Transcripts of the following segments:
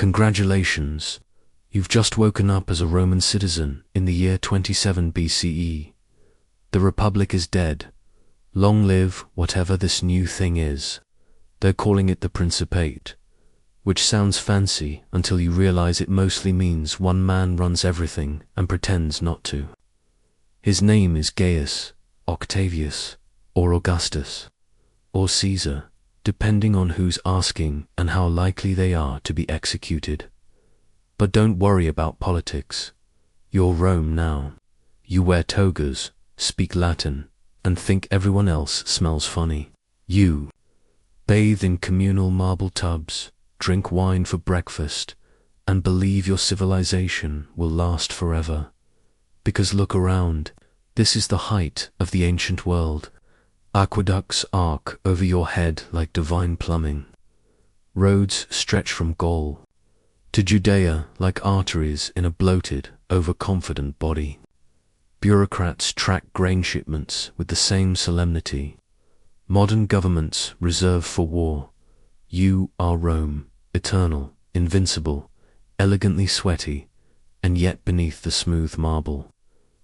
Congratulations, you've just woken up as a Roman citizen in the year 27 BCE. The Republic is dead. Long live whatever this new thing is. They're calling it the Principate, which sounds fancy until you realize it mostly means one man runs everything and pretends not to. His name is Gaius, Octavius, or Augustus, or Caesar, depending on who's asking and how likely they are to be executed. But don't worry about politics. You're Rome now. You wear togas, speak Latin, and think everyone else smells funny. You bathe in communal marble tubs, drink wine for breakfast, and believe your civilization will last forever. Because look around, this is the height of the ancient world. Aqueducts arc over your head like divine plumbing. Roads stretch from Gaul to Judea like arteries in a bloated, overconfident body. Bureaucrats track grain shipments with the same solemnity. Modern governments reserve for war. You are Rome, eternal, invincible, elegantly sweaty, and yet beneath the smooth marble,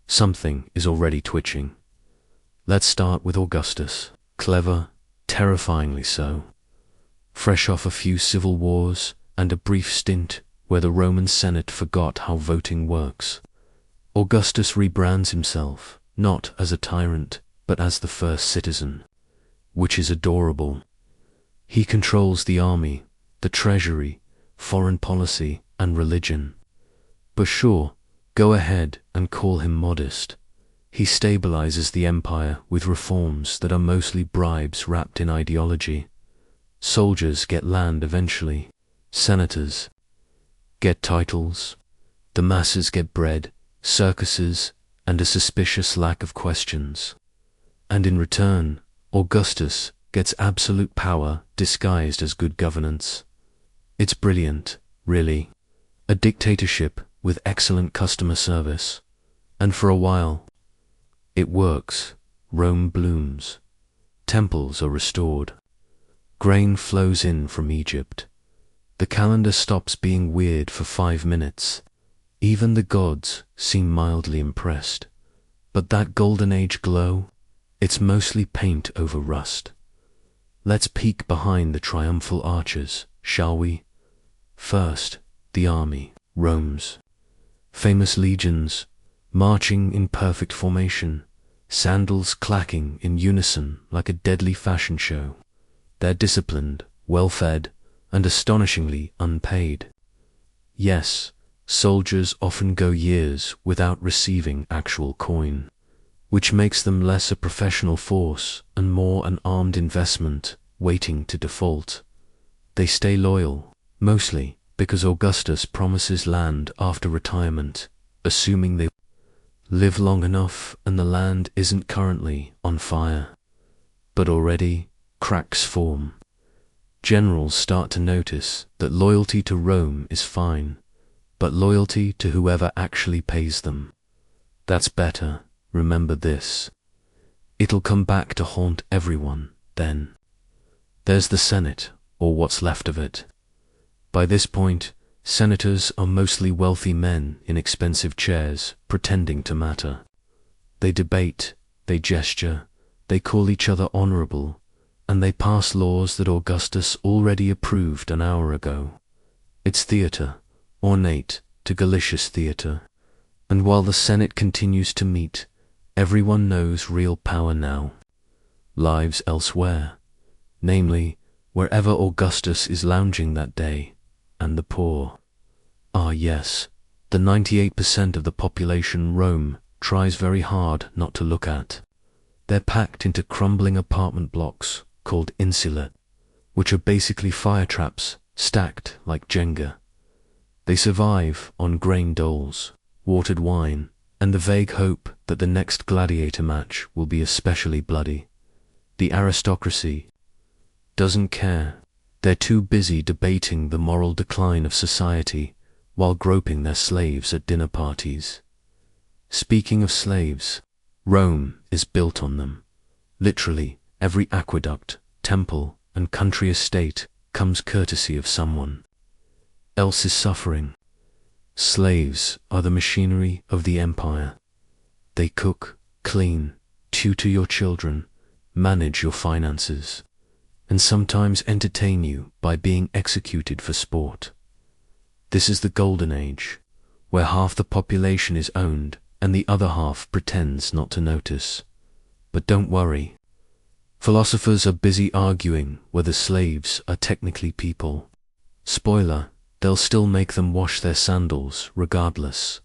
something is already twitching. Let's start with Augustus. Clever, terrifyingly so. Fresh off a few civil wars and a brief stint where the Roman Senate forgot how voting works, Augustus rebrands himself, not as a tyrant, but as the first citizen, which is adorable. He controls the army, the treasury, foreign policy, and religion. But sure, go ahead and call him modest. He stabilizes the empire with reforms that are mostly bribes wrapped in ideology. Soldiers get land eventually. Senators get titles. The masses get bread, circuses, and a suspicious lack of questions. And in return, Augustus gets absolute power disguised as good governance. It's brilliant, really. A dictatorship with excellent customer service. And for a while, it works. Rome blooms. Temples are restored. Grain flows in from Egypt. The calendar stops being weird for 5 minutes. Even the gods seem mildly impressed. But that golden age glow, it's mostly paint over rust. Let's peek behind the triumphal arches, shall we? First, the army, Rome's. Famous legions, marching in perfect formation, sandals clacking in unison like a deadly fashion show. They're disciplined, well-fed, and astonishingly unpaid. Yes, soldiers often go years without receiving actual coin, which makes them less a professional force and more an armed investment waiting to default. They stay loyal, mostly because Augustus promises land after retirement, assuming they live long enough and the land isn't currently on fire. But already, cracks form. Generals start to notice that loyalty to Rome is fine, but loyalty to whoever actually pays them, that's better. Remember this. It'll come back to haunt everyone, then. There's the Senate, or what's left of it. By this point, senators are mostly wealthy men in expensive chairs, pretending to matter. They debate, they gesture, they call each other honorable, and they pass laws that Augustus already approved an hour ago. It's theater, ornate to delicious theater. And while the Senate continues to meet, everyone knows real power now lives elsewhere, namely, wherever Augustus is lounging that day, and the poor. Ah yes, the 98% of the population Rome tries very hard not to look at. They're packed into crumbling apartment blocks called insulae, which are basically fire traps stacked like Jenga. They survive on grain doles, watered wine, and the vague hope that the next gladiator match will be especially bloody. The aristocracy doesn't care. They're too busy debating the moral decline of society while groping their slaves at dinner parties. Speaking of slaves, Rome is built on them. Literally, every aqueduct, temple, and country estate comes courtesy of someone. else is suffering. Slaves are the machinery of the empire. They cook, clean, tutor your children, manage your finances, and sometimes entertain you by being executed for sport. This is the golden age, where half the population is owned and the other half pretends not to notice. But don't worry. Philosophers are busy arguing whether slaves are technically people. Spoiler, they'll still make them wash their sandals regardless.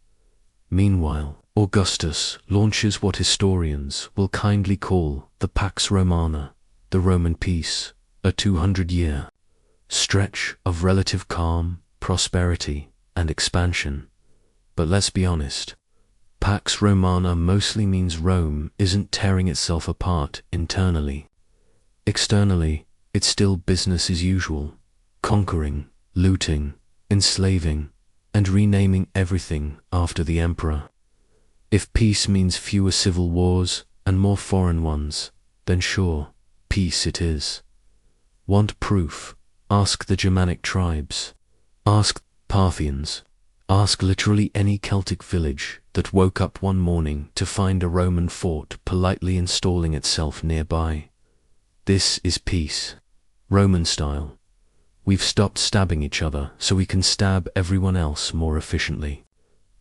Meanwhile, Augustus launches what historians will kindly call the Pax Romana, the Roman peace, a 200-year stretch of relative calm, prosperity, and expansion. But let's be honest, Pax Romana mostly means Rome isn't tearing itself apart internally. Externally, it's still business as usual, conquering, looting, enslaving, and renaming everything after the emperor. If peace means fewer civil wars and more foreign ones, then sure, peace it is. Want proof? Ask the Germanic tribes. Ask Parthians. Ask literally any Celtic village that woke up one morning to find a Roman fort politely installing itself nearby. This is peace. Roman style. We've stopped stabbing each other so we can stab everyone else more efficiently.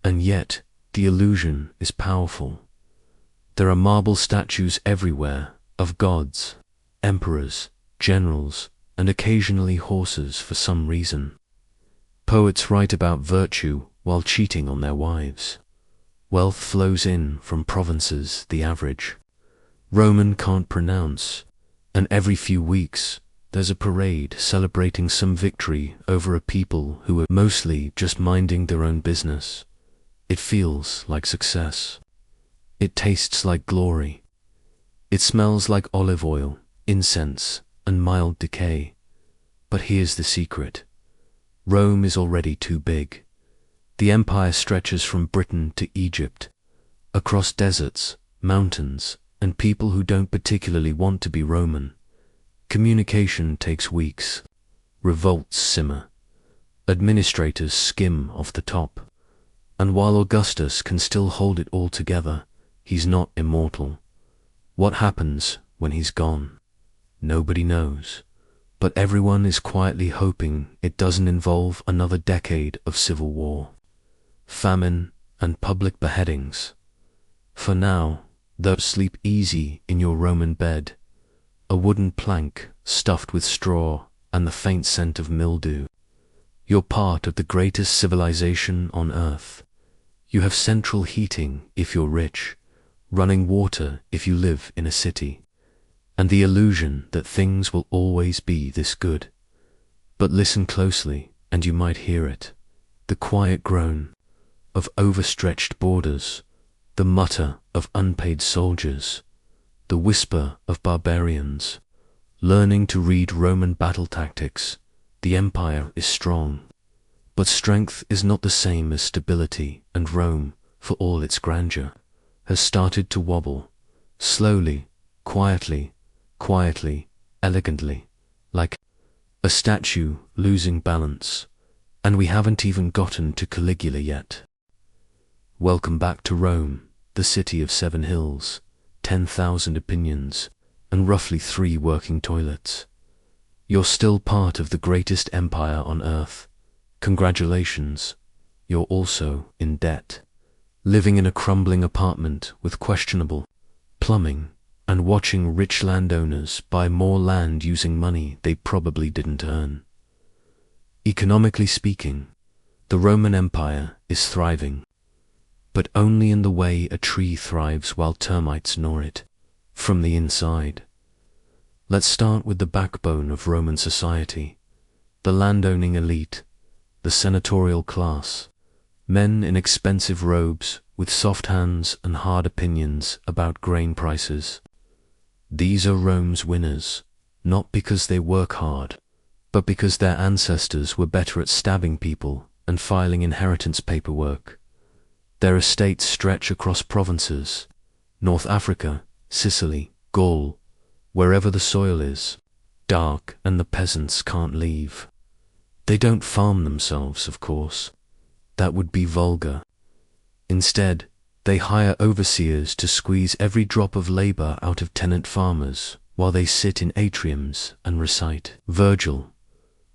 And yet, the illusion is powerful. There are marble statues everywhere of gods, emperors, generals, and occasionally horses for some reason. Poets write about virtue while cheating on their wives. Wealth flows in from provinces, the average Roman can't pronounce, and every few weeks there's a parade celebrating some victory over a people who are mostly just minding their own business. It feels like success. It tastes like glory. It smells like olive oil, incense, and mild decay. But here's the secret. Rome is already too big. The empire stretches from Britain to Egypt, across deserts, mountains, and people who don't particularly want to be Roman. Communication takes weeks. Revolts simmer. Administrators skim off the top. And while Augustus can still hold it all together, he's not immortal. What happens when he's gone? Nobody knows. But everyone is quietly hoping it doesn't involve another decade of civil war, famine, and public beheadings. For now, though, sleep easy in your Roman bed, a wooden plank stuffed with straw and the faint scent of mildew. You're part of the greatest civilization on earth. You have central heating if you're rich, running water if you live in a city, and the illusion that things will always be this good. But listen closely, and you might hear it. The quiet groan of overstretched borders, the mutter of unpaid soldiers, the whisper of barbarians. Learning to read Roman battle tactics, the empire is strong. But strength is not the same as stability, and Rome, for all its grandeur, has started to wobble, slowly, quietly, elegantly, like a statue losing balance, and we haven't even gotten to Caligula yet. Welcome back to Rome, the city of 7 hills, 10,000 opinions, and roughly 3 working toilets. You're still part of the greatest empire on earth. Congratulations, you're also in debt, living in a crumbling apartment with questionable plumbing, and watching rich landowners buy more land using money they probably didn't earn. Economically speaking, the Roman Empire is thriving, but only in the way a tree thrives while termites gnaw it, from the inside. Let's start with the backbone of Roman society, the landowning elite, the senatorial class, men in expensive robes with soft hands and hard opinions about grain prices. These are Rome's winners, not because they work hard, but because their ancestors were better at stabbing people and filing inheritance paperwork. Their estates stretch across provinces, North Africa, Sicily, Gaul, wherever the soil is dark and the peasants can't leave. They don't farm themselves, of course. That would be vulgar. Instead, they hire overseers to squeeze every drop of labor out of tenant farmers while they sit in atriums and recite Virgil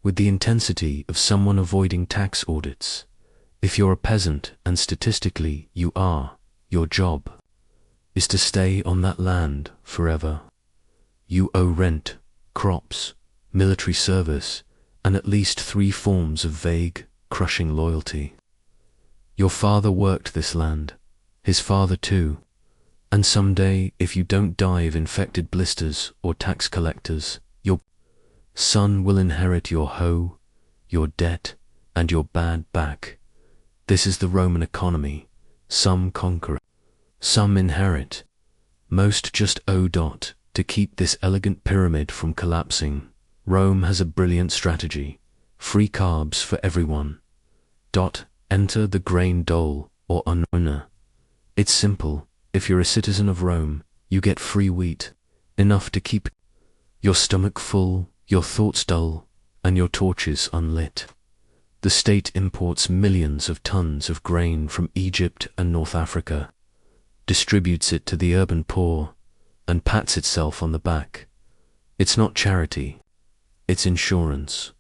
with the intensity of someone avoiding tax audits. If you're a peasant, and statistically you are, your job is to stay on that land forever. You owe rent, crops, military service, and at least 3 forms of vague, crushing loyalty. Your father worked this land, his father too, and someday, if you don't die of infected blisters or tax collectors, your son will inherit your hoe, your debt, and your bad back. This is the Roman economy. Some conquer, some inherit, most just owe. To keep this elegant pyramid from collapsing, Rome has a brilliant strategy: free carbs for everyone. Enter the grain dole or unknown. It's simple. If you're a citizen of Rome, you get free wheat, enough to keep your stomach full, your thoughts dull, and your torches unlit. The state imports millions of tons of grain from Egypt and North Africa, distributes it to the urban poor, and pats itself on the back. It's not charity, it's insurance.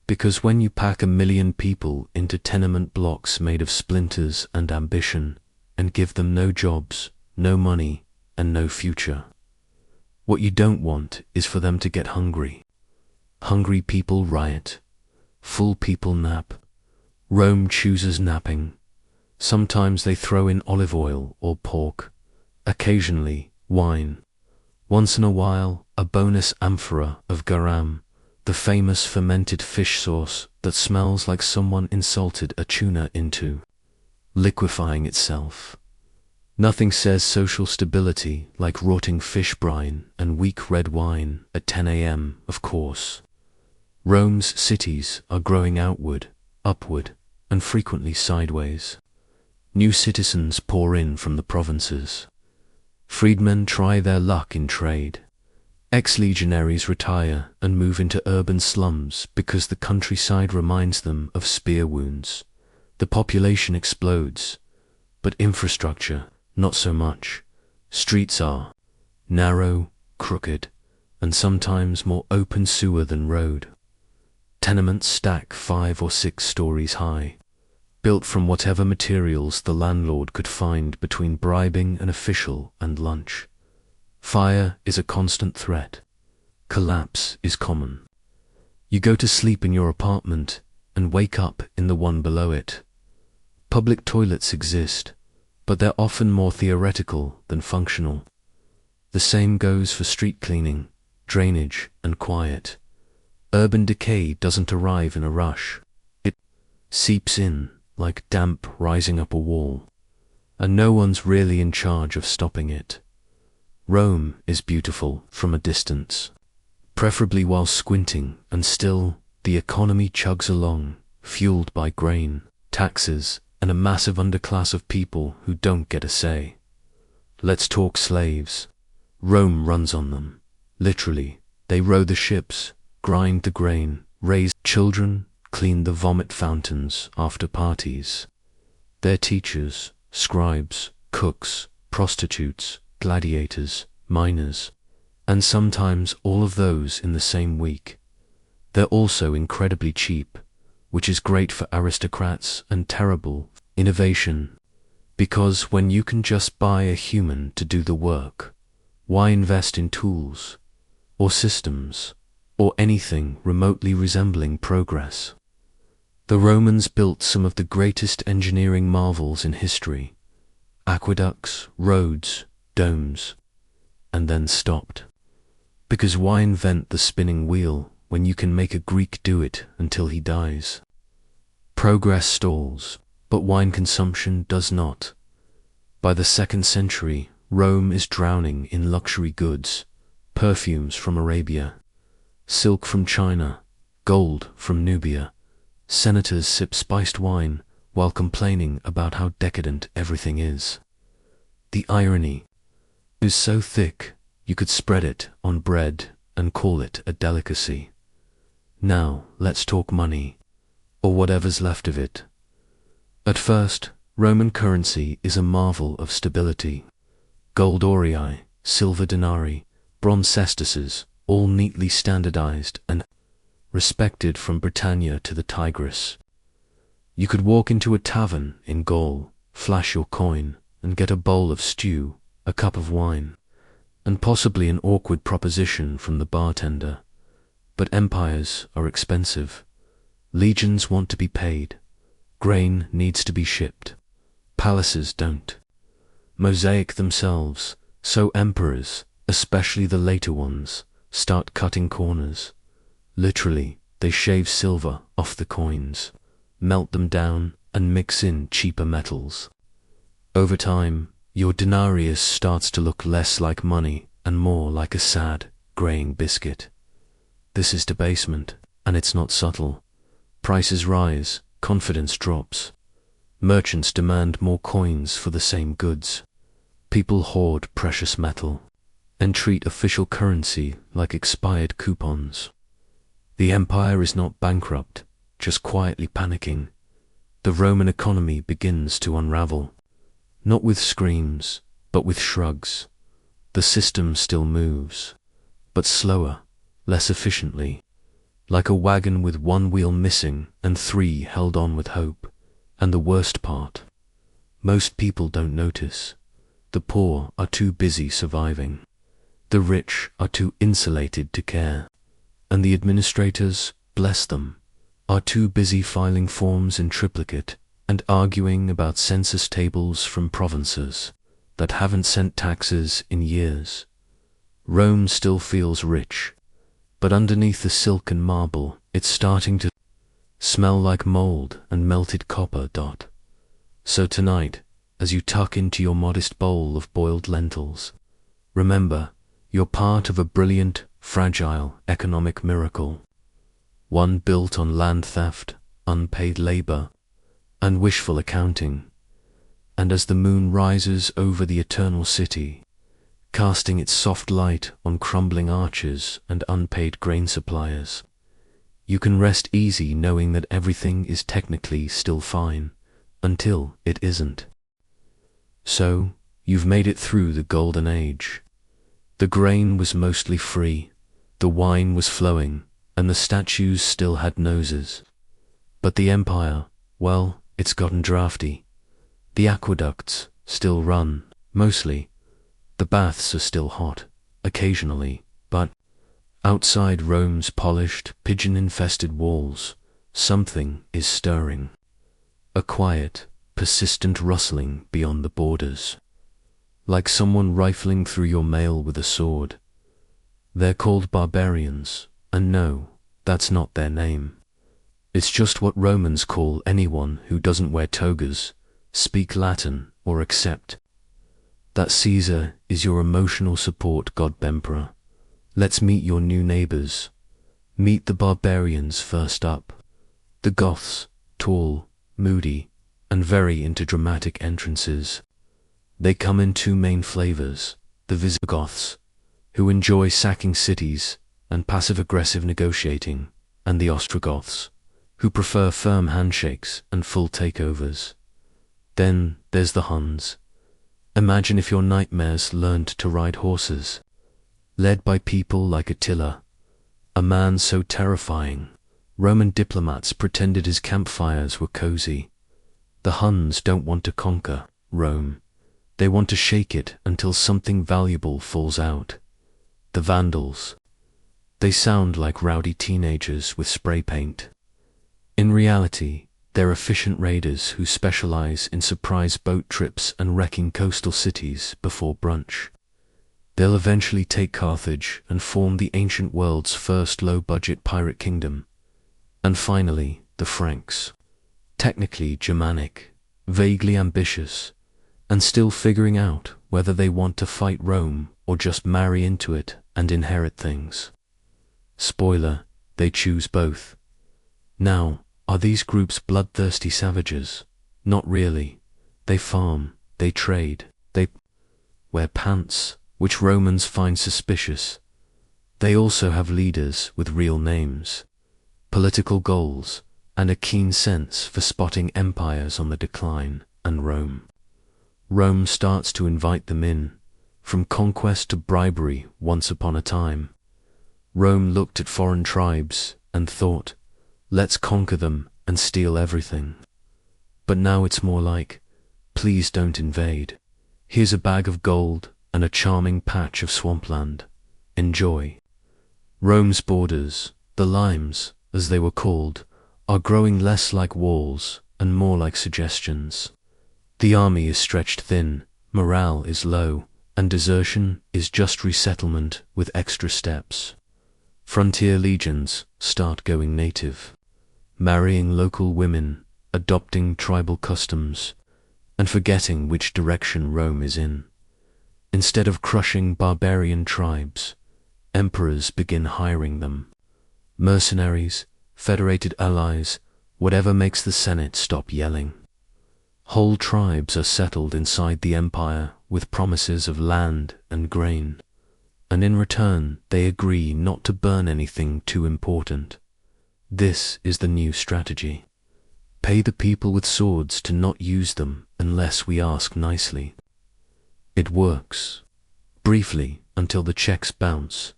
Because when you pack 1 million people into tenement blocks made of splinters and ambition, and give them no jobs, no money, and no future, what you don't want is for them to get hungry. Hungry people riot. Full people nap. Rome chooses napping. Sometimes they throw in olive oil or pork. Occasionally, wine. Once in a while, a bonus amphora of garam, the famous fermented fish sauce that smells like someone insulted a tuna into liquefying itself. Nothing says social stability like rotting fish brine and weak red wine at 10 a.m., of course. Rome's cities are growing outward, upward, and frequently sideways. New citizens pour in from the provinces. Freedmen try their luck in trade. Ex-legionaries retire and move into urban slums because the countryside reminds them of spear wounds. The population explodes, but infrastructure, not so much. Streets are narrow, crooked, and sometimes more open sewer than road. Tenements stack 5 or 6 stories high, built from whatever materials the landlord could find between bribing an official and lunch. Fire is a constant threat. Collapse is common. You go to sleep in your apartment and wake up in the one below it. Public toilets exist, but they're often more theoretical than functional. The same goes for street cleaning, drainage, and quiet. Urban decay doesn't arrive in a rush. It seeps in like damp rising up a wall, and no one's really in charge of stopping it. Rome is beautiful from a distance, preferably while squinting, and still the economy chugs along, fueled by grain, taxes, and a massive underclass of people who don't get a say. Let's talk slaves. Rome runs on them. Literally, they row the ships, grind the grain, raise children, clean the vomit fountains after parties. They're teachers, scribes, cooks, prostitutes, gladiators, miners, and sometimes all of those in the same week. They're also incredibly cheap, which is great for aristocrats and terrible for innovation, because when you can just buy a human to do the work, why invest in tools, or systems, or anything remotely resembling progress? The Romans built some of the greatest engineering marvels in history: aqueducts, roads, domes, and then stopped. Because why invent the spinning wheel when you can make a Greek do it until he dies? Progress stalls, but wine consumption does not. By the 2nd century, Rome is drowning in luxury goods: perfumes from Arabia, silk from China, gold from Nubia. Senators sip spiced wine while complaining about how decadent everything is. The irony is so thick you could spread it on bread and call it a delicacy. Now, let's talk money, or whatever's left of it. At first, Roman currency is a marvel of stability. Gold aurei, silver denarii, bronze sesterces, all neatly standardized and respected from Britannia to the Tigris. You could walk into a tavern in Gaul, flash your coin, and get a bowl of stew, a cup of wine, and possibly an awkward proposition from the bartender. But empires are expensive. Legions want to be paid. Grain needs to be shipped. Palaces don't. Mosaic themselves, so emperors, especially the later ones, start cutting corners. Literally, they shave silver off the coins, melt them down, and mix in cheaper metals. Over time, your denarius starts to look less like money and more like a sad, graying biscuit. This is debasement, and it's not subtle. Prices rise, confidence drops. Merchants demand more coins for the same goods. People hoard precious metal and treat official currency like expired coupons. The empire is not bankrupt, just quietly panicking. The Roman economy begins to unravel. Not with screams, but with shrugs. The system still moves, but slower, less efficiently, like a wagon with one wheel missing and three held on with hope. And the worst part, most people don't notice. The poor are too busy surviving. The rich are too insulated to care. And the administrators, bless them, are too busy filing forms in triplicate and arguing about census tables from provinces that haven't sent taxes in years. Rome still feels rich, but underneath the silk and marble, it's starting to smell like mold and melted copper. So tonight, as you tuck into your modest bowl of boiled lentils, remember, you're part of a brilliant, fragile economic miracle. One built on land theft, unpaid labor, and wishful accounting. And as the moon rises over the eternal city, casting its soft light on crumbling arches and unpaid grain suppliers, you can rest easy knowing that everything is technically still fine, until it isn't. So, you've made it through the golden age. The grain was mostly free, the wine was flowing, and the statues still had noses. But the empire, well, it's gotten drafty. The aqueducts still run, mostly. The baths are still hot, occasionally, but outside Rome's polished, pigeon-infested walls, something is stirring. A quiet, persistent rustling beyond the borders. Like someone rifling through your mail with a sword. They're called barbarians, and no, that's not their name. It's just what Romans call anyone who doesn't wear togas, speak Latin, or accept that Caesar is your emotional support god Emperor. Let's meet your new neighbors. Meet the barbarians first up. The Goths, tall, moody, and very into dramatic entrances. They come in two main flavors, the Visigoths, who enjoy sacking cities and passive-aggressive negotiating, and the Ostrogoths, who prefer firm handshakes and full takeovers. Then there's the Huns. Imagine if your nightmares learned to ride horses, led by people like Attila, a man so terrifying, Roman diplomats pretended his campfires were cozy. The Huns don't want to conquer Rome. They want to shake it until something valuable falls out. The Vandals. They sound like rowdy teenagers with spray paint. In reality, they're efficient raiders who specialize in surprise boat trips and wrecking coastal cities before brunch. They'll eventually take Carthage and form the ancient world's first low-budget pirate kingdom. And finally, the Franks. Technically Germanic, vaguely ambitious, and still figuring out whether they want to fight Rome or just marry into it and inherit things. Spoiler, they choose both. Now, are these groups bloodthirsty savages? Not really. They farm, they trade, they wear pants, which Romans find suspicious. They also have leaders with real names. political goals, and a keen sense for spotting empires on the decline, and Rome starts to invite them in, from conquest to bribery once upon a time. Rome looked at foreign tribes and thought, let's conquer them and steal everything. But now it's more like, please don't invade. Here's a bag of gold and a charming patch of swampland. Enjoy. Rome's borders, the limes, as they were called, are growing less like walls and more like suggestions. The army is stretched thin, morale is low, and desertion is just resettlement with extra steps. Frontier legions start going native, marrying local women, adopting tribal customs, and forgetting which direction Rome is in. Instead of crushing barbarian tribes, emperors begin hiring them. Mercenaries, federated allies, whatever makes the Senate stop yelling. Whole tribes are settled inside the empire with promises of land and grain, and in return they agree not to burn anything too important. This is the new strategy. Pay the people with swords to not use them unless we ask nicely. It works, briefly until the checks bounce,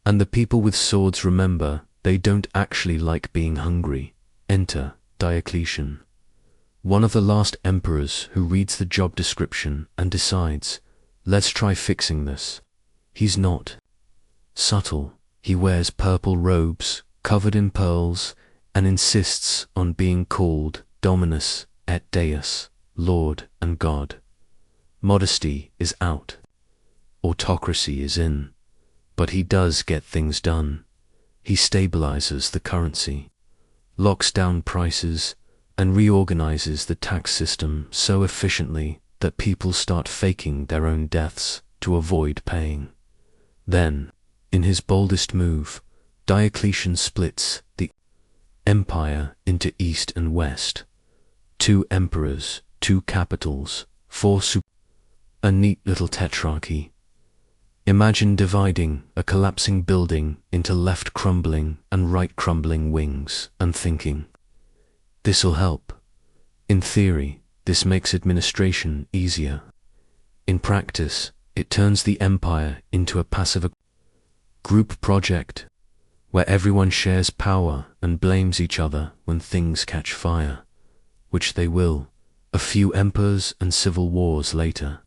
and the people with swords remember they don't actually like being hungry. Enter Diocletian, one of the last emperors who reads the job description and decides, let's try fixing this. He's not subtle. He wears purple robes covered in pearls and insists on being called Dominus et Deus, Lord and God. Modesty is out. Autocracy is in. But he does get things done. He stabilizes the currency, locks down prices, and reorganizes the tax system so efficiently that people start faking their own deaths to avoid paying. Then, in his boldest move, Diocletian splits the empire into east and west. 2 emperors, 2 capitals, 4 a neat little tetrarchy. Imagine dividing a collapsing building into left crumbling and right crumbling wings and thinking, this'll help. In theory, this makes administration easier. In practice, it turns the empire into a passive group project where everyone shares power and blames each other when things catch fire, which they will, a few emperors and civil wars later.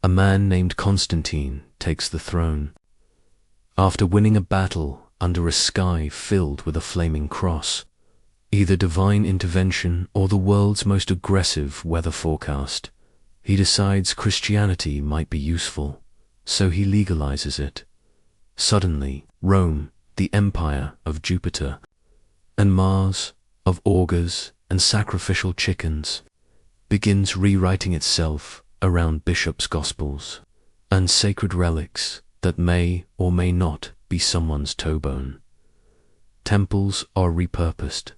A man named Constantine takes the throne. After winning a battle under a sky filled with a flaming cross, either divine intervention or the world's most aggressive weather forecast, he decides Christianity might be useful, so he legalizes it. Suddenly, Rome, the empire of Jupiter, and Mars, of augurs and sacrificial chickens, begins rewriting itself around bishops' gospels and sacred relics that may or may not be someone's toe bone. Temples are repurposed,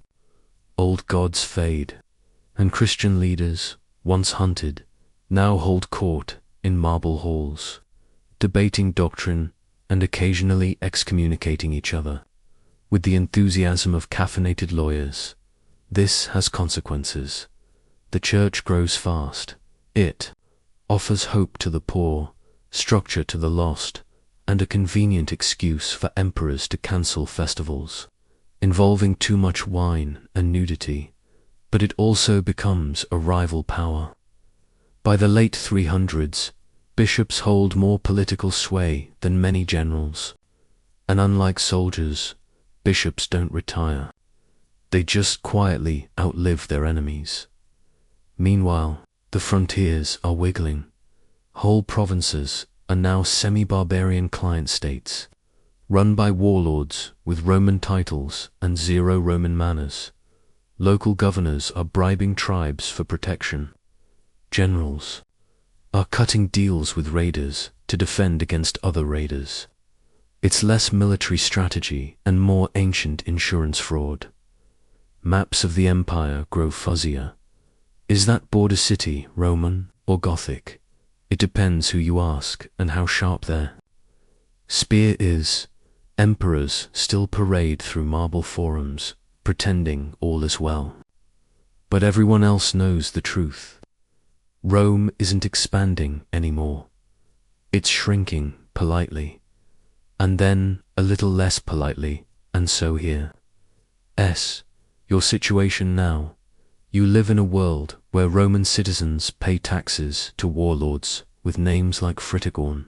old gods fade, and Christian leaders, once hunted, now hold court in marble halls, debating doctrine and occasionally excommunicating each other. With the enthusiasm of caffeinated lawyers, this has consequences. The church grows fast. It offers hope to the poor, structure to the lost, and a convenient excuse for emperors to cancel festivals involving too much wine and nudity, but it also becomes a rival power. By the late 300s, bishops hold more political sway than many generals, and unlike soldiers, bishops don't retire. They just quietly outlive their enemies. Meanwhile, the frontiers are wiggling. Whole provinces are now semi-barbarian client states, run by warlords with Roman titles and zero Roman manners. Local governors are bribing tribes for protection. Generals are cutting deals with raiders to defend against other raiders. It's less military strategy and more ancient insurance fraud. Maps of the empire grow fuzzier. Is that border city Roman or Gothic? It depends who you ask and how sharp their spear is. Emperors still parade through marble forums, pretending all is well. But everyone else knows the truth. Rome isn't expanding anymore. It's shrinking politely, and then a little less politely, and so here. Your situation now. You live in a world where Roman citizens pay taxes to warlords with names like Fritigorn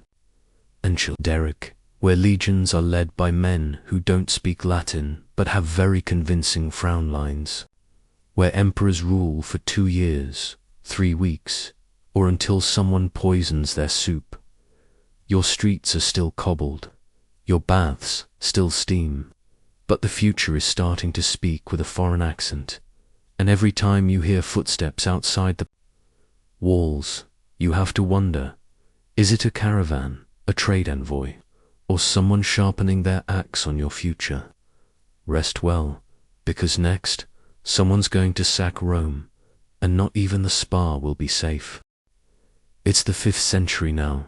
and Childeric, where legions are led by men who don't speak Latin but have very convincing frown lines, where emperors rule for 2 years, 3 weeks, or until someone poisons their soup. Your streets are still cobbled, your baths still steam, but the future is starting to speak with a foreign accent, and every time you hear footsteps outside the walls, you have to wonder, is it a caravan, a trade envoy, or someone sharpening their axe on your future? Rest well, because next, someone's going to sack Rome, and not even the spa will be safe. It's the 5th century now.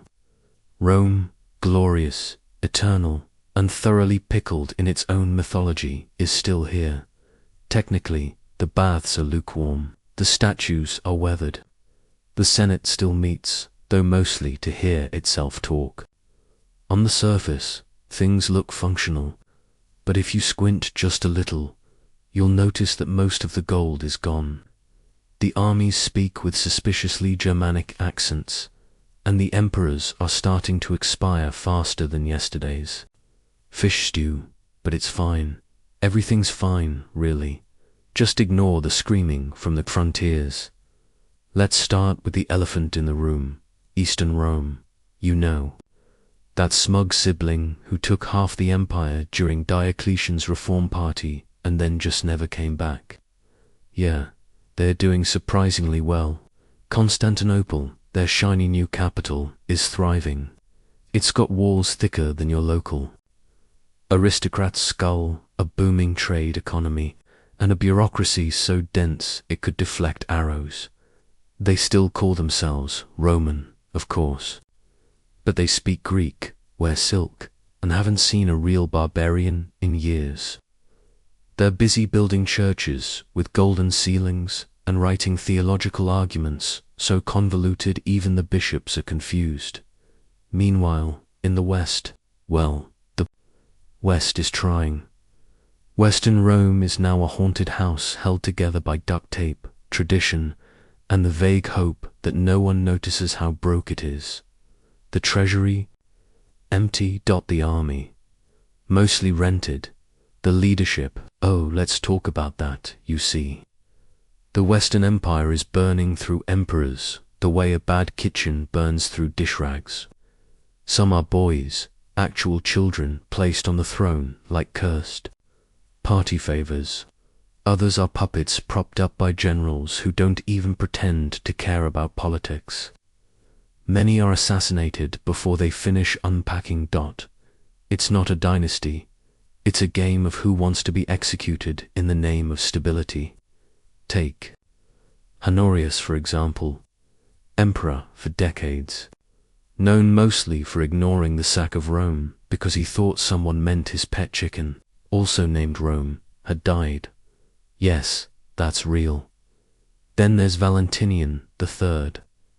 Rome, glorious, eternal, and thoroughly pickled in its own mythology, is still here. Technically, the baths are lukewarm, the statues are weathered. The Senate still meets, though mostly to hear itself talk. On the surface, things look functional, but if you squint just a little, you'll notice that most of the gold is gone. The armies speak with suspiciously Germanic accents, and the emperors are starting to expire faster than yesterday's. Fish stew, but it's fine. Everything's fine, really. Just ignore the screaming from the frontiers. Let's start with the elephant in the room, Eastern Rome, you know. That smug sibling who took half the empire during Diocletian's reform party and then just never came back. Yeah, they're doing surprisingly well. Constantinople, their shiny new capital, is thriving. It's got walls thicker than your local. Aristocrats skull, a booming trade economy, and a bureaucracy so dense it could deflect arrows. They still call themselves Roman, of course. But they speak Greek, wear silk, and haven't seen a real barbarian in years. They're busy building churches with golden ceilings and writing theological arguments so convoluted even the bishops are confused. Meanwhile, in the West, well, the West is trying. Western Rome is now a haunted house held together by duct tape, tradition, and the vague hope that no one notices how broke it is. The treasury, empty. The army, mostly rented. The leadership, oh, let's talk about that, you see. The Western Empire is burning through emperors the way a bad kitchen burns through dish rags. Some are boys, actual children placed on the throne like cursed party favors. Others are puppets propped up by generals who don't even pretend to care about politics. Many are assassinated before they finish unpacking. It's not a dynasty. It's a game of who wants to be executed in the name of stability. Take Honorius, for example, emperor for decades, known mostly for ignoring the sack of Rome because he thought someone meant his pet chicken, also named Rome, had died. Yes, that's real. Then there's Valentinian III,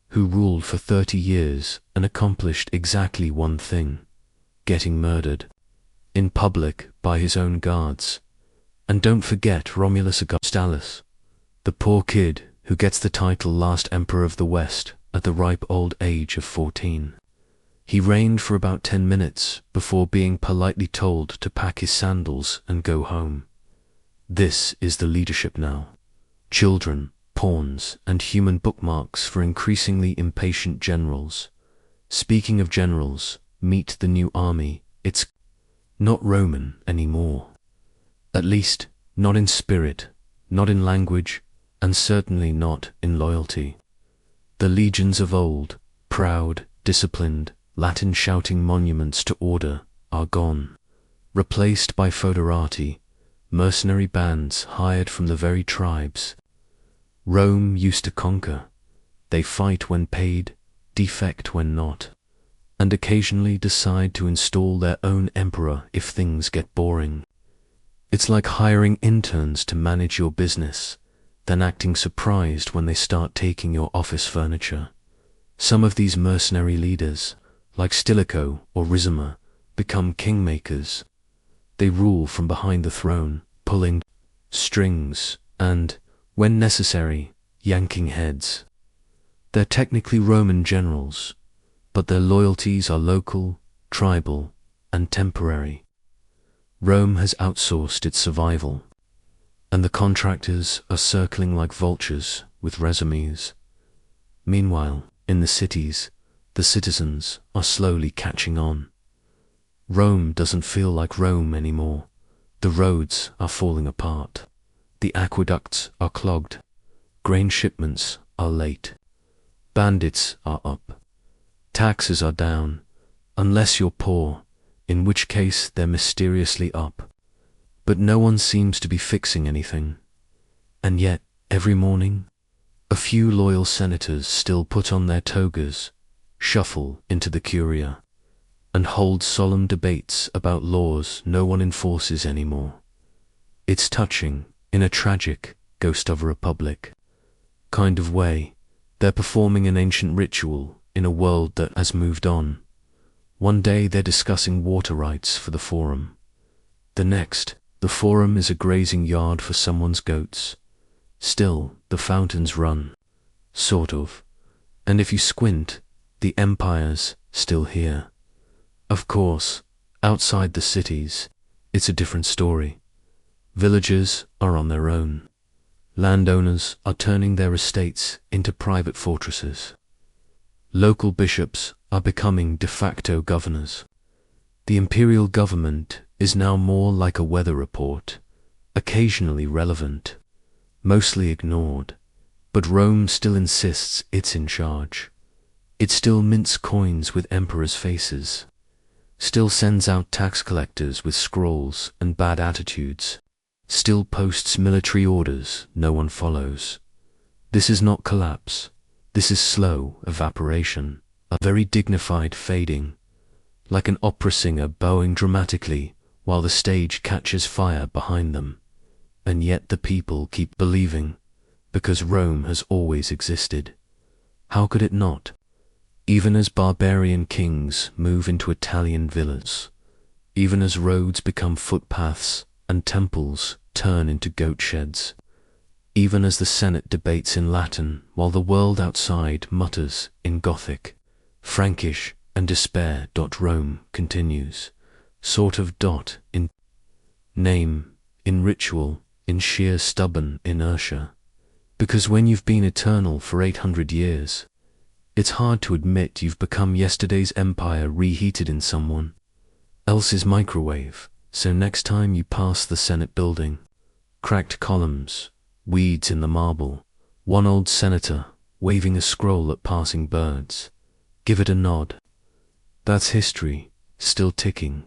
who ruled for 30 years and accomplished exactly one thing: getting murdered. In public by his own guards. And don't forget Romulus Augustulus, the poor kid who gets the title last emperor of the West at the ripe old age of 14. He reigned for about 10 minutes before being politely told to pack his sandals and go home. This is the leadership now. Children, pawns, and human bookmarks for increasingly impatient generals. Speaking of generals, meet the new army. It's not Roman anymore. At least, not in spirit, not in language, and certainly not in loyalty. The legions of old, proud, disciplined, Latin-shouting monuments to order, are gone, replaced by foederati, mercenary bands hired from the very tribes. Rome used to conquer. They fight when paid, defect when not. and occasionally decide to install their own emperor if things get boring. It's like hiring interns to manage your business, then acting surprised when they start taking your office furniture. Some of these mercenary leaders, like Stilicho or Rizoma, become kingmakers. They rule from behind the throne, pulling strings and, when necessary, yanking heads. They're technically Roman generals, but their loyalties are local, tribal, and temporary. Rome has outsourced its survival, and the contractors are circling like vultures with resumes. Meanwhile, in the cities, the citizens are slowly catching on. Rome doesn't feel like Rome anymore. The roads are falling apart. The aqueducts are clogged. Grain shipments are late. Bandits are up. Taxes are down, unless you're poor, in which case they're mysteriously up. But no one seems to be fixing anything. And yet, every morning, a few loyal senators still put on their togas, shuffle into the curia, and hold solemn debates about laws no one enforces anymore. It's touching, in a tragic, ghost of a republic kind of way. They're performing an ancient ritual in a world that has moved on. One day they're discussing water rights for the forum. The next, the forum is a grazing yard for someone's goats. Still, the fountains run. Sort of. And if you squint, the empire's still here. Of course, outside the cities, it's a different story. Villagers are on their own. Landowners are turning their estates into private fortresses. Local bishops are becoming de facto governors. The imperial government is now more like a weather report, occasionally relevant, mostly ignored, but Rome still insists it's in charge. It still mints coins with emperors' faces, still sends out tax collectors with scrolls and bad attitudes, still posts military orders no one follows. This is not collapse. This is slow evaporation, a very dignified fading, like an opera singer bowing dramatically while the stage catches fire behind them. And yet the people keep believing, because Rome has always existed. How could it not? Even as barbarian kings move into Italian villas, even as roads become footpaths and temples turn into goat sheds, even as the Senate debates in Latin while the world outside mutters in Gothic, Frankish, and despair. Rome continues, sort of in name, in ritual, in sheer stubborn inertia. Because when you've been eternal for 800 years, it's hard to admit you've become yesterday's empire reheated in someone else's microwave. So next time you pass the Senate building, cracked columns, weeds in the marble, one old senator waving a scroll at passing birds, give it a nod. That's history, still ticking.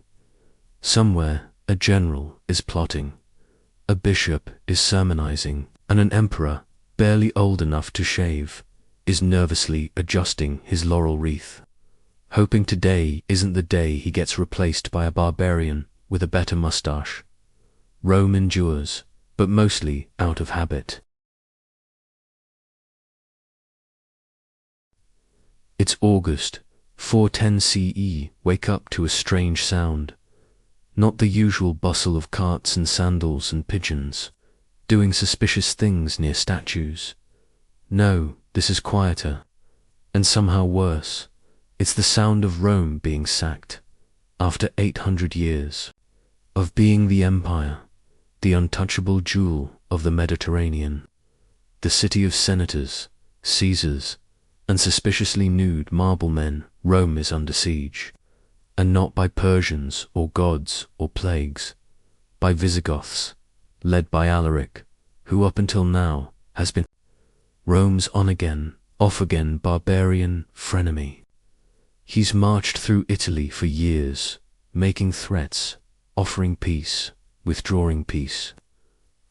Somewhere, a general is plotting, a bishop is sermonizing, and an emperor, barely old enough to shave, is nervously adjusting his laurel wreath, hoping today isn't the day he gets replaced by a barbarian with a better mustache. Rome endures, but mostly out of habit. It's August, 410 CE. Wake up to a strange sound. Not the usual bustle of carts and sandals and pigeons, doing suspicious things near statues. No, this is quieter, and somehow worse. It's the sound of Rome being sacked, after 800 years, of being the empire, the untouchable jewel of the Mediterranean, the city of senators, Caesars, and suspiciously nude marble men. Rome is under siege, and not by Persians or gods or plagues, by Visigoths, led by Alaric, who up until now has been Rome's on-again, off-again barbarian frenemy. He's marched through Italy for years, making threats, offering peace, withdrawing peace,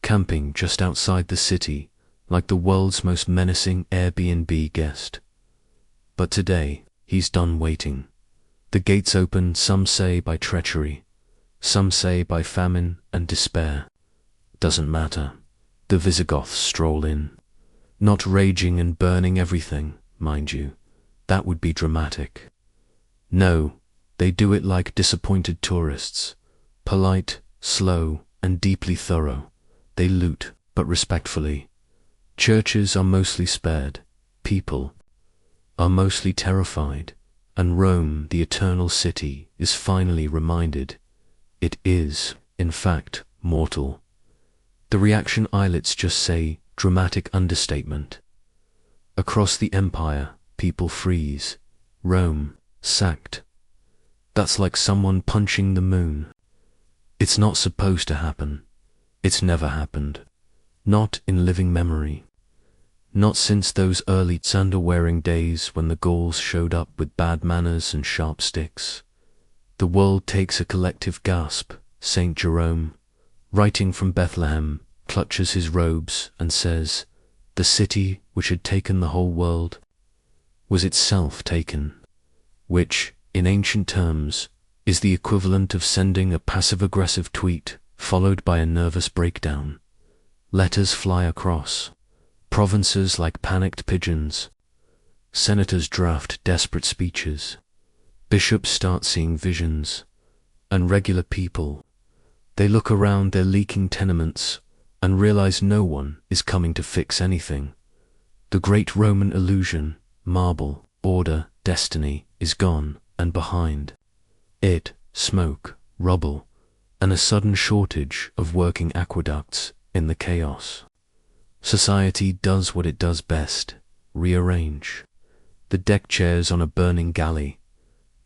camping just outside the city like the world's most menacing Airbnb guest. But today, he's done waiting. The gates open, some say by treachery, some say by famine and despair. Doesn't matter. The Visigoths stroll in, not raging and burning everything, mind you. That would be dramatic. No, they do it like disappointed tourists, polite, slow, and deeply thorough. They loot, but respectfully. Churches are mostly spared, people are mostly terrified, and Rome, the eternal city, is finally reminded it is, in fact, mortal. The reaction islets just say dramatic understatement. Across the empire, people freeze. Rome, sacked. That's like someone punching the moon. It's not supposed to happen. It's never happened. Not in living memory. Not since those early sandal-wearing days when the Gauls showed up with bad manners and sharp sticks. The world takes a collective gasp. Saint Jerome, writing from Bethlehem, clutches his robes and says, the city which had taken the whole world was itself taken, which, in ancient terms, is the equivalent of sending a passive-aggressive tweet followed by a nervous breakdown. Letters fly across. Provinces like panicked pigeons. Senators draft desperate speeches. Bishops start seeing visions. And regular people, they look around their leaking tenements and realize no one is coming to fix anything. The great Roman illusion, marble, order, destiny, is gone, and behind it, smoke, rubble, and a sudden shortage of working aqueducts in the chaos. Society does what it does best, rearrange. The deck chairs on a burning galley.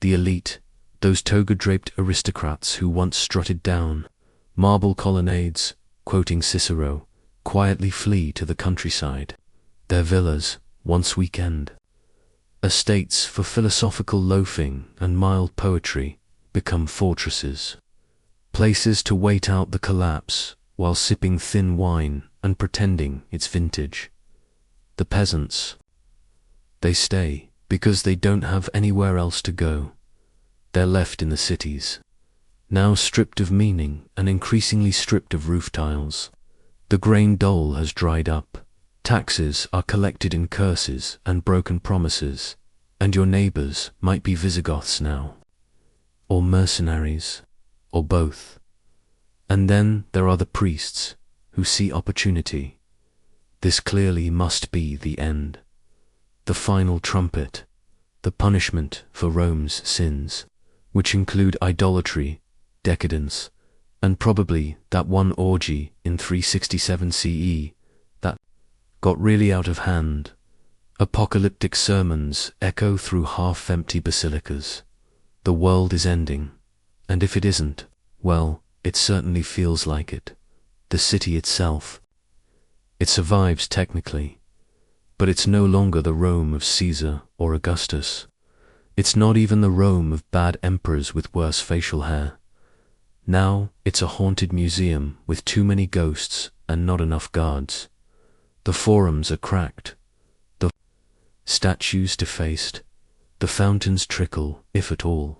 The elite, those toga-draped aristocrats who once strutted down marble colonnades, quoting Cicero, quietly flee to the countryside. Their villas, once weekend estates for philosophical loafing and mild poetry, become fortresses. Places to wait out the collapse while sipping thin wine and pretending it's vintage. The peasants, they stay because they don't have anywhere else to go. They're left in the cities, now stripped of meaning and increasingly stripped of roof tiles. The grain dole has dried up. Taxes are collected in curses and broken promises, and your neighbors might be Visigoths now, or mercenaries, or both. And then there are the priests who see opportunity. This clearly must be the end. The final trumpet, the punishment for Rome's sins, which include idolatry, decadence, and probably that one orgy in 367 CE that got really out of hand. Apocalyptic sermons echo through half-empty basilicas. The world is ending, and if it isn't, well, it certainly feels like it. The city itself, it survives technically, but it's no longer the Rome of Caesar or Augustus. It's not even the Rome of bad emperors with worse facial hair. Now it's a haunted museum with too many ghosts and not enough guards. The forums are cracked, the statues defaced, the fountains trickle, if at all,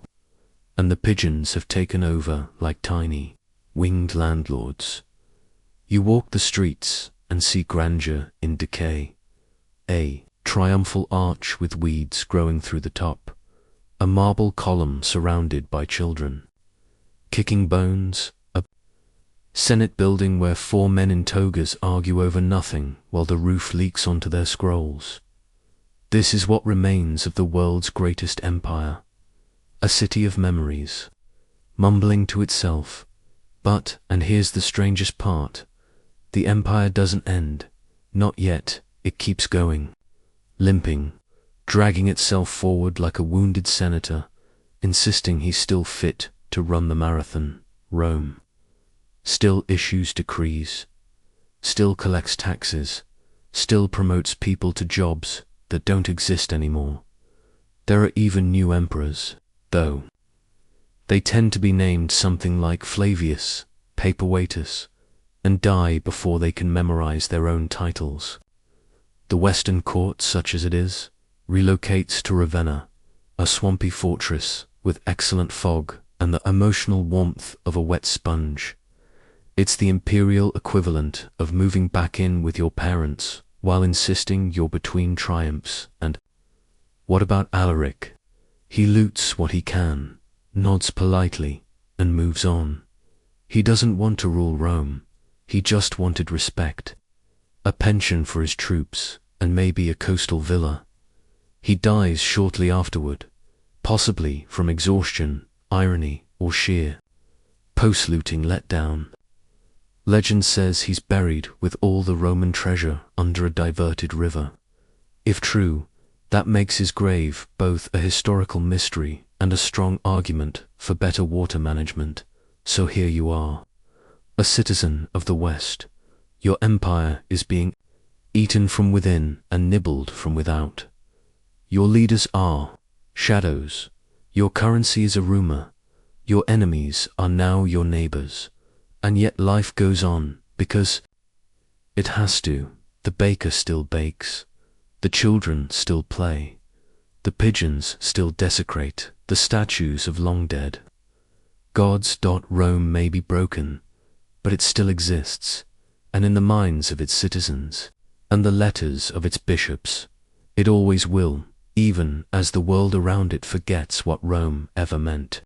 and the pigeons have taken over like tiny, winged landlords. You walk the streets and see grandeur in decay. A triumphal arch with weeds growing through the top, a marble column surrounded by children kicking bones, a Senate building where 4 men in togas argue over nothing while the roof leaks onto their scrolls. This is what remains of the world's greatest empire, a city of memories, mumbling to itself. But, and here's the strangest part, the empire doesn't end. Not yet. It keeps going, limping, dragging itself forward like a wounded senator, insisting he's still fit to run the marathon. Rome still issues decrees, still collects taxes, still promotes people to jobs that don't exist anymore. There are even new emperors, though. They tend to be named something like Flavius, Papawatus, and die before they can memorize their own titles. The Western court, such as it is, relocates to Ravenna, a swampy fortress with excellent fog and the emotional warmth of a wet sponge. It's the imperial equivalent of moving back in with your parents while insisting you're between triumphs. And what about Alaric? He loots what he can, nods politely, and moves on. He doesn't want to rule Rome. He just wanted respect, a pension for his troops, and maybe a coastal villa. He dies shortly afterward, possibly from exhaustion, irony, or sheer post-looting letdown. Legend says he's buried with all the Roman treasure under a diverted river. If true, that makes his grave both a historical mystery and a strong argument for better water management. So here you are, a citizen of the West. Your empire is being eaten from within and nibbled from without. Your leaders are shadows. Your currency is a rumor. Your enemies are now your neighbors. And yet life goes on, because it has to. The baker still bakes. The children still play. The pigeons still desecrate the statues of long dead gods. Rome may be broken, but it still exists, and in the minds of its citizens and the letters of its bishops, it always will, even as the world around it forgets what Rome ever meant.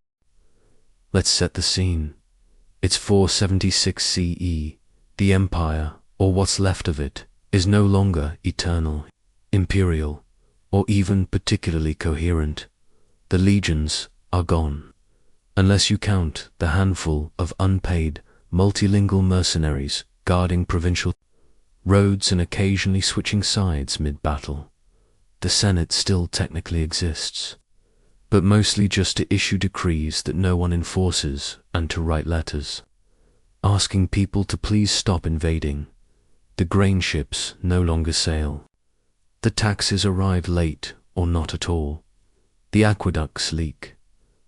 Let's set the scene. It's 476 CE. The empire, or what's left of it, is no longer eternal, imperial, or even particularly coherent. The legions are gone, unless you count the handful of unpaid, multilingual mercenaries guarding provincial roads and occasionally switching sides mid-battle. The Senate still technically exists, but mostly just to issue decrees that no one enforces and to write letters, asking people to please stop invading. The grain ships no longer sail. The taxes arrive late or not at all. The aqueducts leak.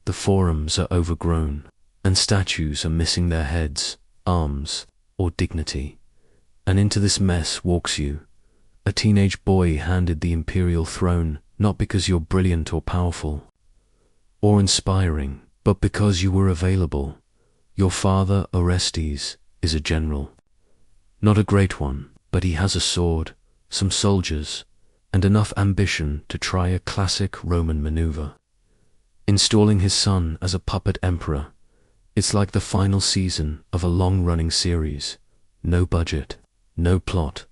The forums are overgrown, and statues are missing their heads, arms, or dignity. And into this mess walks you, a teenage boy handed the imperial throne, not because you're brilliant or powerful or inspiring, but because you were available. Your father, Orestes, is a general. Not a great one, but he has a sword, some soldiers, and enough ambition to try a classic Roman maneuver. Installing his son as a puppet emperor, it's like the final season of a long-running series. No budget, no plot,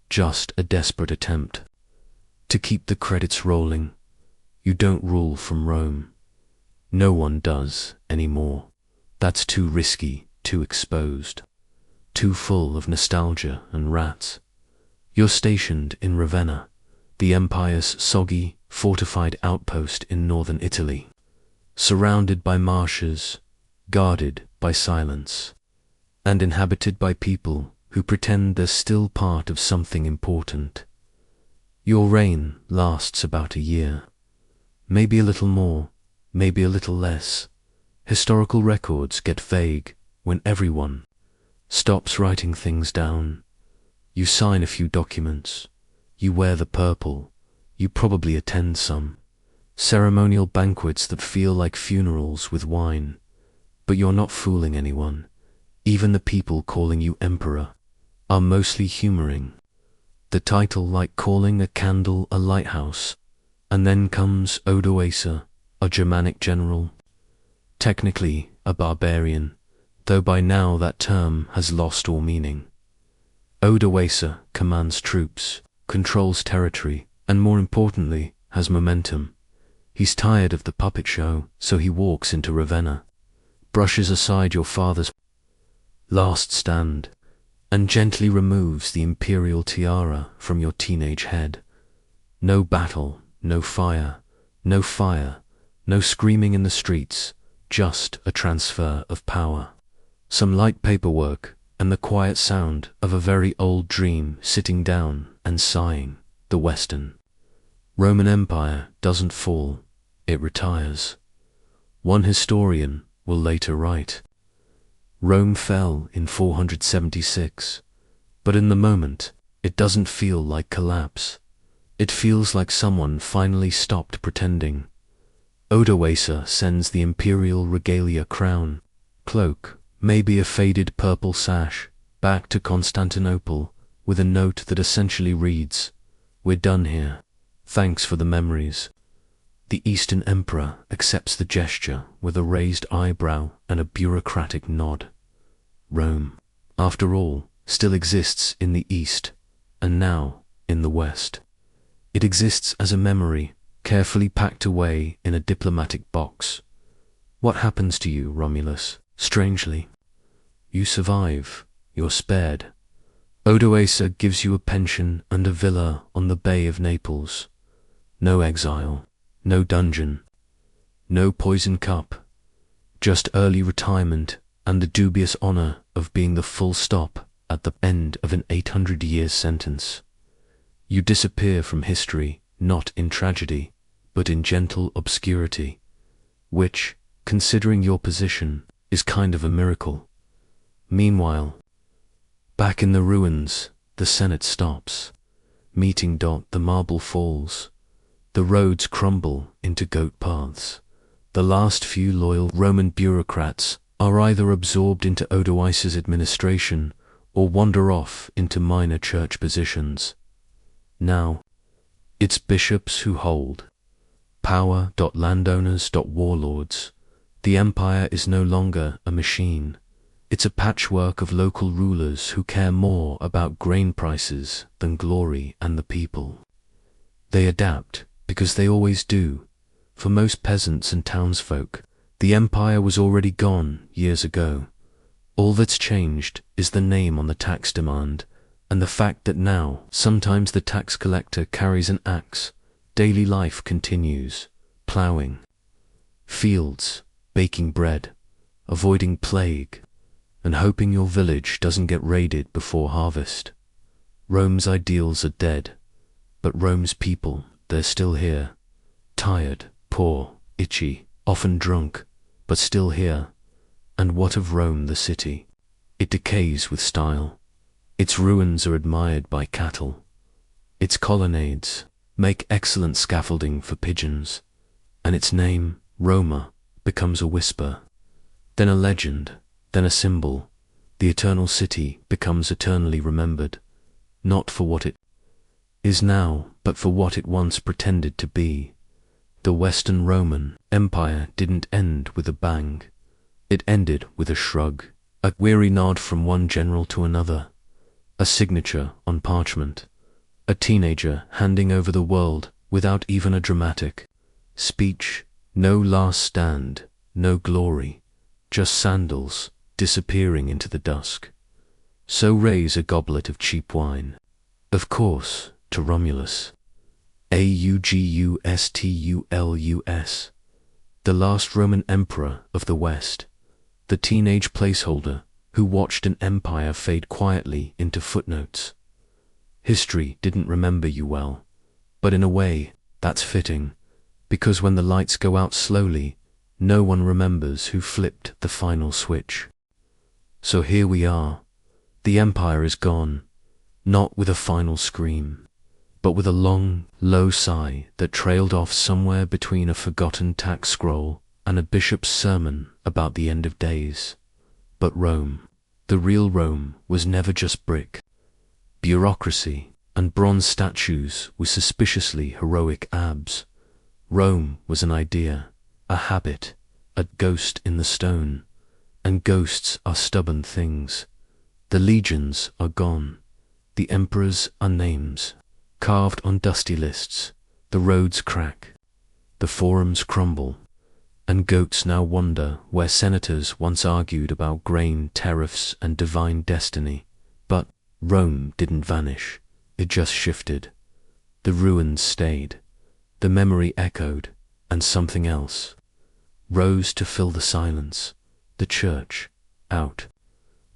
just a desperate attempt to keep the credits rolling. You don't rule from Rome. No one does anymore. That's too risky, too exposed, too full of nostalgia and rats. You're stationed in Ravenna, the empire's soggy, fortified outpost in northern Italy, surrounded by marshes, guarded by silence, and inhabited by people who pretend they're still part of something important. Your reign lasts about a year, maybe a little more, maybe a little less. Historical records get vague when everyone stops writing things down. You sign a few documents, you wear the purple, you probably attend some ceremonial banquets that feel like funerals with wine, but you're not fooling anyone. Even the people calling you emperor are mostly humoring the title, like calling a candle a lighthouse. And then comes Odoacer, a Germanic general, technically a barbarian, though by now that term has lost all meaning. Odoacer commands troops, controls territory, and more importantly, has momentum. He's tired of the puppet show, so he walks into Ravenna, brushes aside your father's last stand, and gently removes the imperial tiara from your teenage head. No battle, no fire, no screaming in the streets, just a transfer of power. Some light paperwork, and the quiet sound of a very old dream sitting down and sighing. The Western Roman Empire doesn't fall, it retires. One historian will later write, Rome fell in 476, but in the moment, it doesn't feel like collapse. It feels like someone finally stopped pretending. Odoacer sends the imperial regalia crown, cloak, maybe a faded purple sash, back to Constantinople with a note that essentially reads, "We're done here. Thanks for the memories." The Eastern Emperor accepts the gesture with a raised eyebrow and a bureaucratic nod. Rome, after all, still exists in the East, and now in the West. It exists as a memory, carefully packed away in a diplomatic box. What happens to you, Romulus? Strangely, you survive. You're spared. Odoacer gives you a pension and a villa on the Bay of Naples. No exile, no dungeon, no poison cup, just early retirement and the dubious honor of being the full stop at the end of an 800-year sentence. You disappear from history, not in tragedy, but in gentle obscurity, which, considering your position, is kind of a miracle. Meanwhile, back in the ruins, the Senate stops. Meeting. The marble falls. The roads crumble into goat paths. The last few loyal Roman bureaucrats are either absorbed into Odoacer's administration or wander off into minor church positions. Now, it's bishops who hold power. Landowners. Warlords. The empire is no longer a machine. It's a patchwork of local rulers who care more about grain prices than glory and the people. They adapt because they always do. For most peasants and townsfolk, the empire was already gone years ago. All that's changed is the name on the tax demand, and the fact that now sometimes the tax collector carries an axe. Daily life continues, ploughing fields, baking bread, avoiding plague, and hoping your village doesn't get raided before harvest. Rome's ideals are dead, but Rome's people, they're still here. Tired, poor, itchy, often drunk, but still here. And what of Rome the city? It decays with style. Its ruins are admired by cattle. Its colonnades make excellent scaffolding for pigeons, and its name, Roma, becomes a whisper, then a legend, then a symbol. The eternal city becomes eternally remembered, not for what it is now, but for what it once pretended to be. The Western Roman Empire didn't end with a bang. It ended with a shrug, a weary nod from one general to another, a signature on parchment, a teenager handing over the world without even a dramatic speech. No last stand, no glory, just sandals disappearing into the dusk. So raise a goblet of cheap wine. Of course, to Romulus. Augustulus, the last Roman emperor of the West, the teenage placeholder who watched an empire fade quietly into footnotes. History didn't remember you well, but in a way, that's fitting, because when the lights go out slowly, no one remembers who flipped the final switch. So here we are. The empire is gone, not with a final scream, but with a long, low sigh that trailed off somewhere between a forgotten tax scroll and a bishop's sermon about the end of days. But Rome, the real Rome, was never just brick, bureaucracy, and bronze statues with suspiciously heroic abs. Rome was an idea, a habit, a ghost in the stone, and ghosts are stubborn things. The legions are gone. The emperors are names, carved on dusty lists. The roads crack. The forums crumble. And goats now wander where senators once argued about grain, tariffs, and divine destiny. But Rome didn't vanish. It just shifted. The ruins stayed. The memory echoed, and something else rose to fill the silence. The church, out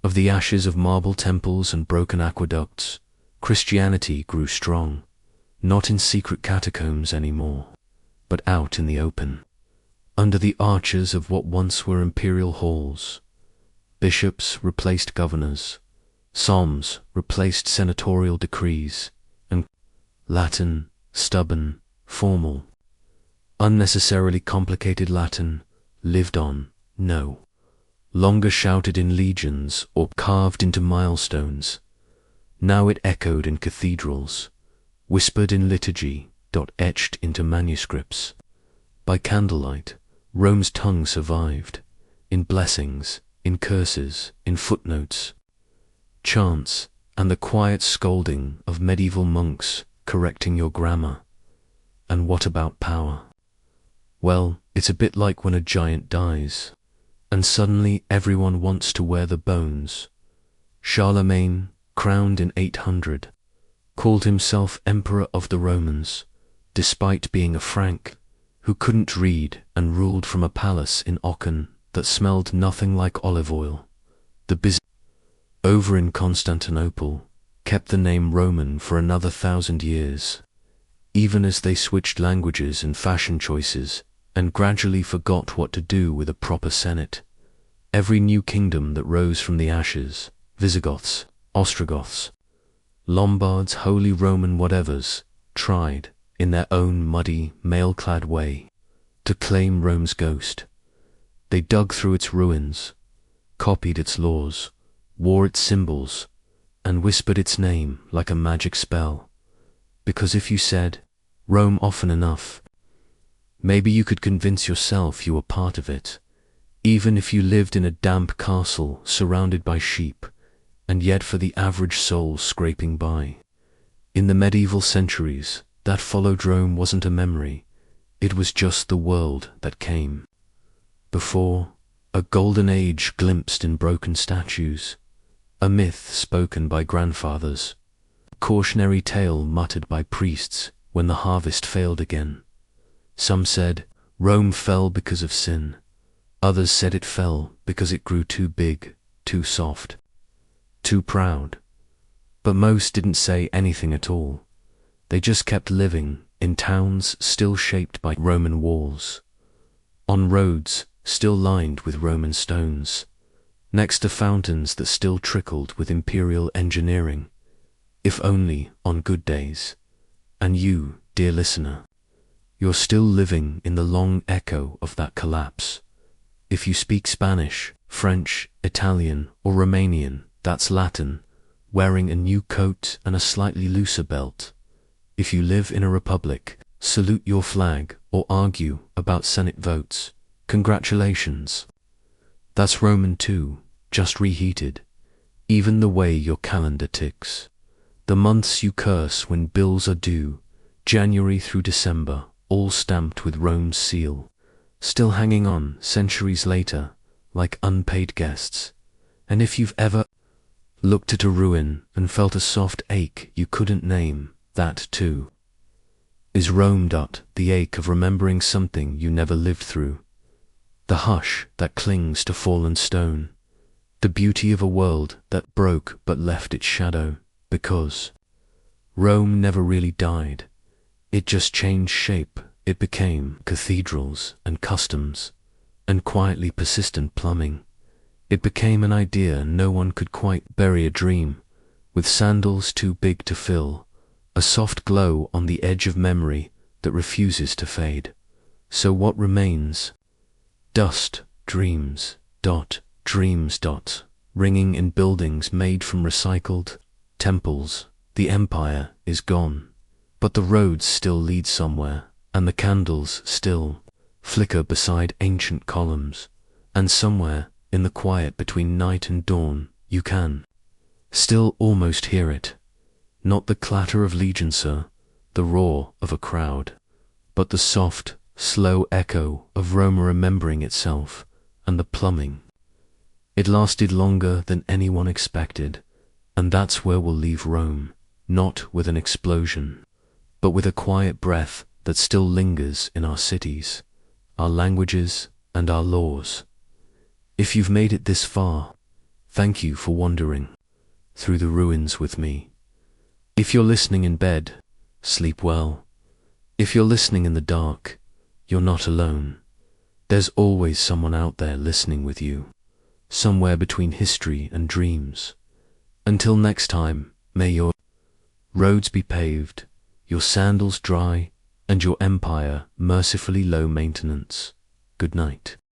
of the ashes of marble temples and broken aqueducts, Christianity grew strong, not in secret catacombs anymore, but out in the open, under the arches of what once were imperial halls. Bishops replaced governors, psalms replaced senatorial decrees, and Latin, stubborn, formal, Unnecessarily complicated Latin lived on, no longer shouted in legions or carved into milestones. Now it echoed in cathedrals, whispered in liturgy, etched into manuscripts. By candlelight, Rome's tongue survived, in blessings, in curses, in footnotes, chants, and the quiet scolding of medieval monks correcting your grammar. And what about power? Well, it's a bit like when a giant dies, and suddenly everyone wants to wear the bones. Charlemagne, crowned in 800, called himself Emperor of the Romans, despite being a Frank who couldn't read and ruled from a palace in Aachen that smelled nothing like olive oil. The busy over in Constantinople kept the name Roman for another 1,000 years, even as they switched languages and fashion choices and gradually forgot what to do with a proper senate. Every new kingdom that rose from the ashes, Visigoths, Ostrogoths, Lombards, Holy Roman whatevers, tried, in their own muddy, mail-clad way, to claim Rome's ghost. They dug through its ruins, copied its laws, wore its symbols, and whispered its name like a magic spell. Because if you said, Rome often enough, maybe you could convince yourself you were part of it, even if you lived in a damp castle surrounded by sheep, and yet for the average soul scraping by. In the medieval centuries that followed Rome wasn't a memory, it was just the world that came. Before, a golden age glimpsed in broken statues, a myth spoken by grandfathers, a cautionary tale muttered by priests when the harvest failed again. Some said Rome fell because of sin. Others said it fell because it grew too big, too soft, too proud. But most didn't say anything at all. They just kept living in towns still shaped by Roman walls, on roads still lined with Roman stones, next to fountains that still trickled with imperial engineering, if only on good days. And you, dear listener, you're still living in the long echo of that collapse. If you speak Spanish, French, Italian, or Romanian, that's Latin, wearing a new coat and a slightly looser belt. If you live in a republic, salute your flag, or argue about Senate votes, congratulations. That's Roman too, just reheated. Even the way your calendar ticks. The months you curse when bills are due, January through December, all stamped with Rome's seal, still hanging on centuries later, like unpaid guests. And if you've ever looked at a ruin and felt a soft ache you couldn't name, that too is Rome. The ache of remembering something you never lived through, the hush that clings to fallen stone, the beauty of a world that broke but left its shadow, because Rome never really died. It just changed shape. It became cathedrals and customs and quietly persistent plumbing. It became an idea no one could quite bury, a dream with sandals too big to fill, a soft glow on the edge of memory that refuses to fade. So what remains? Dust, dreams, dreams, ringing in buildings made from recycled temples. The empire is gone, but the roads still lead somewhere, and the candles still flicker beside ancient columns, and somewhere in the quiet between night and dawn you can still almost hear it. Not the clatter of legion, sir, the roar of a crowd, but the soft, slow echo of Rome remembering itself, and the plumbing. It lasted longer than anyone expected, and that's where we'll leave Rome, not with an explosion, but with a quiet breath that still lingers in our cities, our languages, and our laws. If you've made it this far, thank you for wandering through the ruins with me. If you're listening in bed, sleep well. If you're listening in the dark, you're not alone. There's always someone out there listening with you, somewhere between history and dreams. Until next time, may your roads be paved, your sandals dry, and your empire mercifully low maintenance. Good night.